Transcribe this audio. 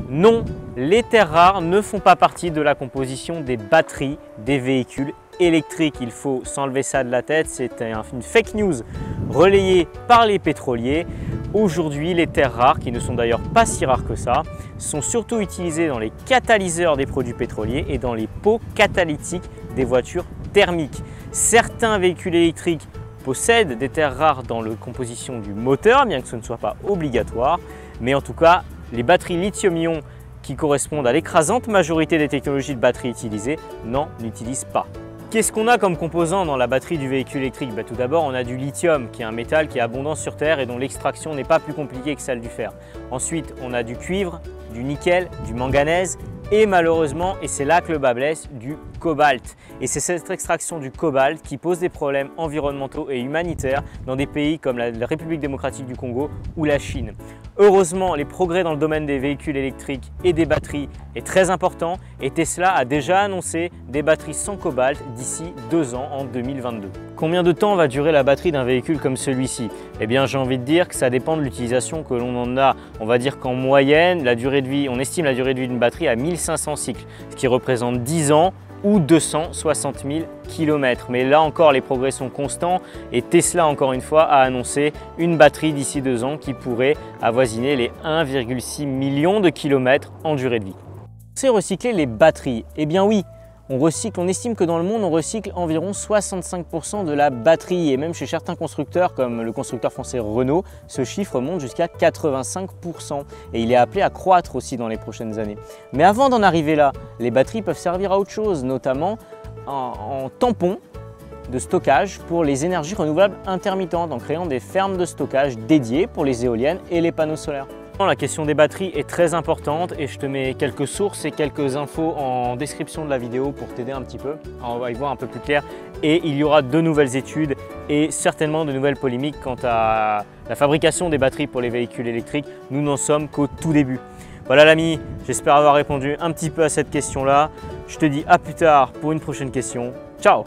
Non, les terres rares ne font pas partie de la composition des batteries des véhicules électriques. Il faut s'enlever ça de la tête, c'est une fake news relayée par les pétroliers. Aujourd'hui, les terres rares, qui ne sont d'ailleurs pas si rares que ça, sont surtout utilisées dans les catalyseurs des produits pétroliers et dans les pots catalytiques des voitures thermiques. Certains véhicules électriques possèdent des terres rares dans la composition du moteur, bien que ce ne soit pas obligatoire, mais en tout cas, les batteries lithium-ion qui correspondent à l'écrasante majorité des technologies de batteries utilisées n'en utilisent pas. Qu'est-ce qu'on a comme composant dans la batterie du véhicule électrique? Tout d'abord, on a du lithium, qui est un métal qui est abondant sur Terre et dont l'extraction n'est pas plus compliquée que celle du fer. Ensuite, on a du cuivre, du nickel, du manganèse et malheureusement, et c'est là que le bas blesse, du cobalt. Et c'est cette extraction du cobalt qui pose des problèmes environnementaux et humanitaires dans des pays comme la République démocratique du Congo ou la Chine. Heureusement, les progrès dans le domaine des véhicules électriques et des batteries est très important et Tesla a déjà annoncé des batteries sans cobalt d'ici 2 ans en 2022. Combien de temps va durer la batterie d'un véhicule comme celui-ci? Eh bien, j'ai envie de dire que ça dépend de l'utilisation que l'on en a. On va dire qu'en moyenne, on estime la durée de vie d'une batterie à 1500 cycles, ce qui représente 10 ans ou 260 000 km. Mais là encore, les progrès sont constants et Tesla, encore une fois, a annoncé une batterie d'ici 2 ans qui pourrait avoisiner les 1,6 million de kilomètres en durée de vie. C'est recycler les batteries? Eh bien oui, on estime que dans le monde, on recycle environ 65% de la batterie et même chez certains constructeurs comme le constructeur français Renault, ce chiffre monte jusqu'à 85% et il est appelé à croître aussi dans les prochaines années. Mais avant d'en arriver là, les batteries peuvent servir à autre chose, notamment en tampon de stockage pour les énergies renouvelables intermittentes en créant des fermes de stockage dédiées pour les éoliennes et les panneaux solaires. La question des batteries est très importante et je te mets quelques sources et quelques infos en description de la vidéo pour t'aider un petit peu. On va y voir un peu plus clair et il y aura de nouvelles études et certainement de nouvelles polémiques quant à la fabrication des batteries pour les véhicules électriques. Nous n'en sommes qu'au tout début. Voilà l'ami, j'espère avoir répondu un petit peu à cette question-là. Je te dis à plus tard pour une prochaine question. Ciao!